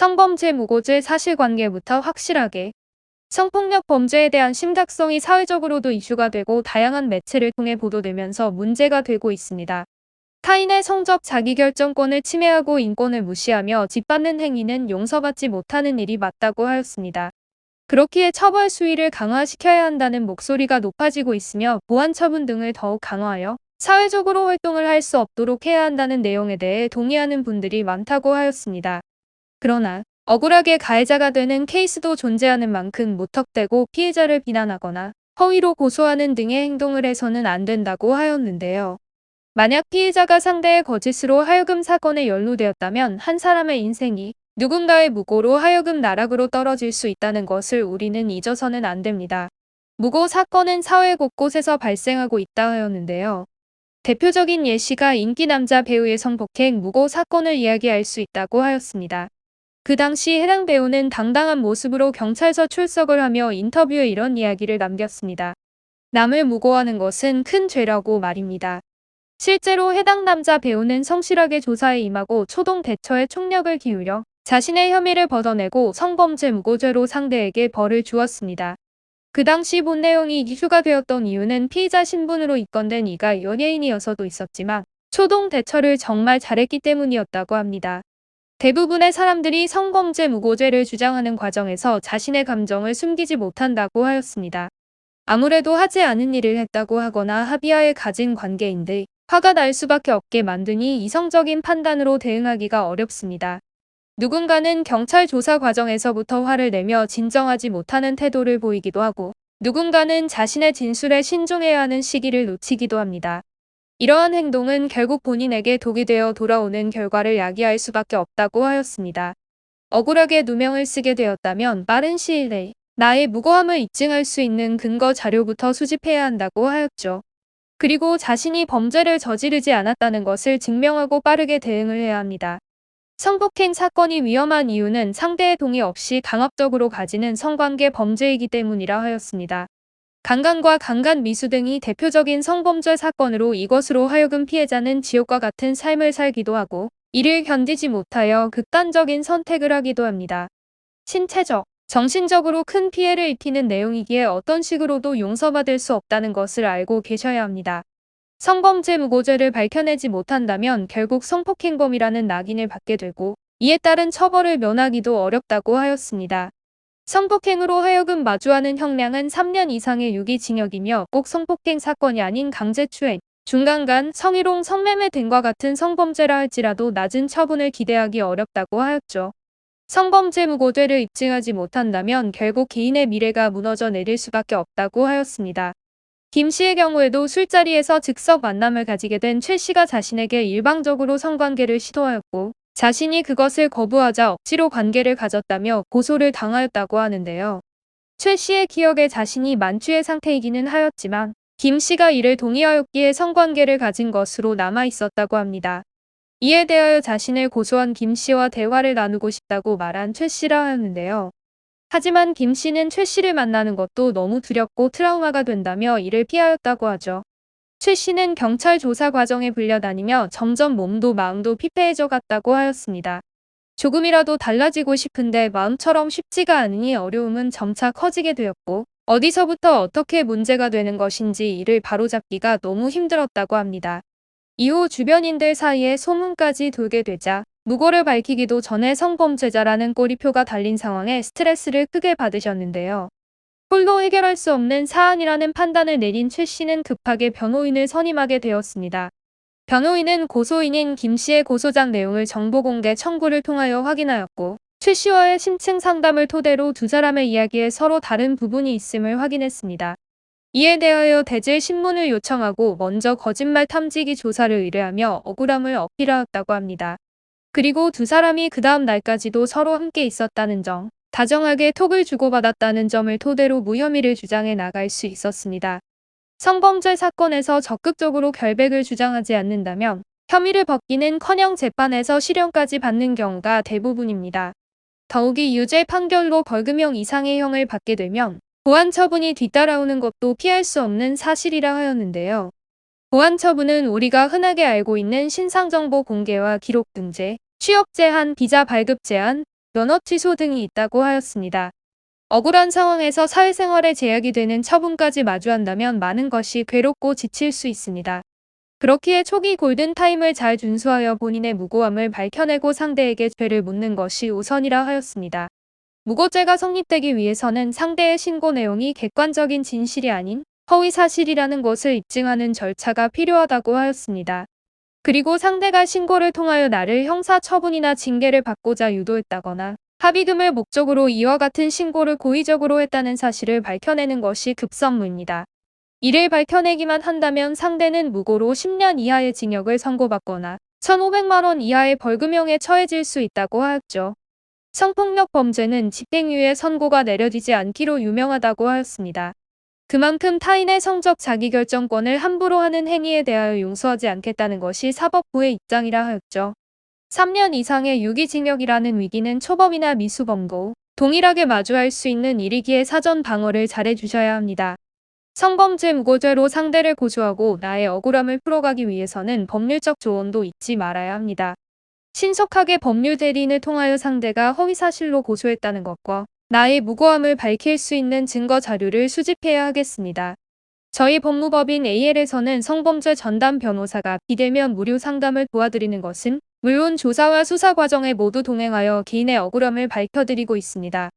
성범죄 무고죄 사실관계부터 확실하게. 성폭력 범죄에 대한 심각성이 사회적으로도 이슈가 되고 다양한 매체를 통해 보도되면서 문제가 되고 있습니다. 타인의 성적 자기결정권을 침해하고 인권을 무시하며 짓밟는 행위는 용서받지 못하는 일이 맞다고 하였습니다. 그렇기에 처벌 수위를 강화시켜야 한다는 목소리가 높아지고 있으며 보안 처분 등을 더욱 강화하여 사회적으로 활동을 할 수 없도록 해야 한다는 내용에 대해 동의하는 분들이 많다고 하였습니다. 그러나 억울하게 가해자가 되는 케이스도 존재하는 만큼 무턱대고 피해자를 비난하거나 허위로 고소하는 등의 행동을 해서는 안 된다고 하였는데요. 만약 피해자가 상대의 거짓으로 하여금 사건에 연루되었다면 한 사람의 인생이 누군가의 무고로 하여금 나락으로 떨어질 수 있다는 것을 우리는 잊어서는 안 됩니다. 무고 사건은 사회 곳곳에서 발생하고 있다 하였는데요. 대표적인 예시가 인기 남자 배우의 성폭행 무고 사건을 이야기할 수 있다고 하였습니다. 그 당시 해당 배우는 당당한 모습으로 경찰서 출석을 하며 인터뷰에 이런 이야기를 남겼습니다. 남을 무고하는 것은 큰 죄라고 말입니다. 실제로 해당 남자 배우는 성실하게 조사에 임하고 초동 대처에 총력을 기울여 자신의 혐의를 벗어내고 성범죄 무고죄로 상대에게 벌을 주었습니다. 그 당시 본 내용이 이슈가 되었던 이유는 피의자 신분으로 입건된 이가 연예인이어서도 있었지만 초동 대처를 정말 잘했기 때문이었다고 합니다. 대부분의 사람들이 성범죄 무고죄를 주장하는 과정에서 자신의 감정을 숨기지 못한다고 하였습니다. 아무래도 하지 않은 일을 했다고 하거나 합의하에 가진 관계인데 화가 날 수밖에 없게 만드니 이성적인 판단으로 대응하기가 어렵습니다. 누군가는 경찰 조사 과정에서부터 화를 내며 진정하지 못하는 태도를 보이기도 하고 누군가는 자신의 진술에 신중해야 하는 시기를 놓치기도 합니다. 이러한 행동은 결국 본인에게 독이 되어 돌아오는 결과를 야기할 수밖에 없다고 하였습니다. 억울하게 누명을 쓰게 되었다면 빠른 시일 내에 나의 무고함을 입증할 수 있는 근거 자료부터 수집해야 한다고 하였죠. 그리고 자신이 범죄를 저지르지 않았다는 것을 증명하고 빠르게 대응을 해야 합니다. 성폭행 사건이 위험한 이유는 상대의 동의 없이 강압적으로 가지는 성관계 범죄이기 때문이라 하였습니다. 강간과 강간 미수 등이 대표적인 성범죄 사건으로 이것으로 하여금 피해자는 지옥과 같은 삶을 살기도 하고 이를 견디지 못하여 극단적인 선택을 하기도 합니다. 신체적, 정신적으로 큰 피해를 입히는 내용이기에 어떤 식으로도 용서받을 수 없다는 것을 알고 계셔야 합니다. 성범죄 무고죄를 밝혀내지 못한다면 결국 성폭행범이라는 낙인을 받게 되고 이에 따른 처벌을 면하기도 어렵다고 하였습니다. 성폭행으로 하여금 마주하는 형량은 3년 이상의 유기징역이며 꼭 성폭행 사건이 아닌 강제추행, 중간간, 성희롱, 성매매 등과 같은 성범죄라 할지라도 낮은 처분을 기대하기 어렵다고 하였죠. 성범죄 무고죄를 입증하지 못한다면 결국 개인의 미래가 무너져 내릴 수밖에 없다고 하였습니다. 김 씨의 경우에도 술자리에서 즉석 만남을 가지게 된 최 씨가 자신에게 일방적으로 성관계를 시도하였고 자신이 그것을 거부하자 억지로 관계를 가졌다며 고소를 당하였다고 하는데요. 최 씨의 기억에 자신이 만취의 상태이기는 하였지만 김 씨가 이를 동의하였기에 성관계를 가진 것으로 남아 있었다고 합니다. 이에 대하여 자신을 고소한 김 씨와 대화를 나누고 싶다고 말한 최 씨라 하였는데요. 하지만 김 씨는 최 씨를 만나는 것도 너무 두렵고 트라우마가 된다며 이를 피하였다고 하죠. 최 씨는 경찰 조사 과정에 불려다니며 점점 몸도 마음도 피폐해져 갔다고 하였습니다. 조금이라도 달라지고 싶은데 마음처럼 쉽지가 않으니 어려움은 점차 커지게 되었고 어디서부터 어떻게 문제가 되는 것인지 이를 바로잡기가 너무 힘들었다고 합니다. 이후 주변인들 사이에 소문까지 돌게 되자 무고를 밝히기도 전에 성범죄자라는 꼬리표가 달린 상황에 스트레스를 크게 받으셨는데요. 홀로 해결할 수 없는 사안이라는 판단을 내린 최 씨는 급하게 변호인을 선임하게 되었습니다. 변호인은 고소인인 김 씨의 고소장 내용을 정보 공개 청구를 통하여 확인하였고 최 씨와의 심층 상담을 토대로 두 사람의 이야기에 서로 다른 부분이 있음을 확인했습니다. 이에 대하여 대질 신문을 요청하고 먼저 거짓말 탐지기 조사를 의뢰하며 억울함을 어필하였다고 합니다. 그리고 두 사람이 그 다음 날까지도 서로 함께 있었다는 점, 다정하게 톡을 주고받았다는 점을 토대로 무혐의를 주장해 나갈 수 있었습니다. 성범죄 사건에서 적극적으로 결백을 주장하지 않는다면 혐의를 벗기는커녕 재판에서 실형까지 받는 경우가 대부분입니다. 더욱이 유죄 판결로 벌금형 이상의 형을 받게 되면 보안 처분이 뒤따라오는 것도 피할 수 없는 사실이라 하였는데요. 보안 처분은 우리가 흔하게 알고 있는 신상정보 공개와 기록 등재, 취업 제한, 비자 발급 제한, 면허 취소 등이 있다고 하였습니다. 억울한 상황에서 사회생활에 제약이 되는 처분까지 마주한다면 많은 것이 괴롭고 지칠 수 있습니다. 그렇기에 초기 골든타임을 잘 준수하여 본인의 무고함을 밝혀내고 상대에게 죄를 묻는 것이 우선이라 하였습니다. 무고죄가 성립되기 위해서는 상대의 신고 내용이 객관적인 진실이 아닌 허위 사실이라는 것을 입증하는 절차가 필요하다고 하였습니다. 그리고 상대가 신고를 통하여 나를 형사 처분이나 징계를 받고자 유도했다거나 합의금을 목적으로 이와 같은 신고를 고의적으로 했다는 사실을 밝혀내는 것이 급선무입니다. 이를 밝혀내기만 한다면 상대는 무고로 10년 이하의 징역을 선고받거나 1,500만 원 이하의 벌금형에 처해질 수 있다고 하였죠. 성폭력 범죄는 집행유예 선고가 내려지지 않기로 유명하다고 하였습니다. 그만큼 타인의 성적 자기결정권을 함부로 하는 행위에 대하여 용서하지 않겠다는 것이 사법부의 입장이라 하였죠. 3년 이상의 유기징역이라는 위기는 초범이나 미수범도 동일하게 마주할 수 있는 일이기에 사전 방어를 잘해주셔야 합니다. 성범죄 무고죄로 상대를 고소하고 나의 억울함을 풀어가기 위해서는 법률적 조언도 잊지 말아야 합니다. 신속하게 법률 대리인을 통하여 상대가 허위사실로 고소했다는 것과 나의 무고함을 밝힐 수 있는 증거 자료를 수집해야 하겠습니다. 저희 법무법인 AL에서는 성범죄 전담 변호사가 비대면 무료 상담을 도와드리는 것은 물론 조사와 수사 과정에 모두 동행하여 개인의 억울함을 밝혀드리고 있습니다.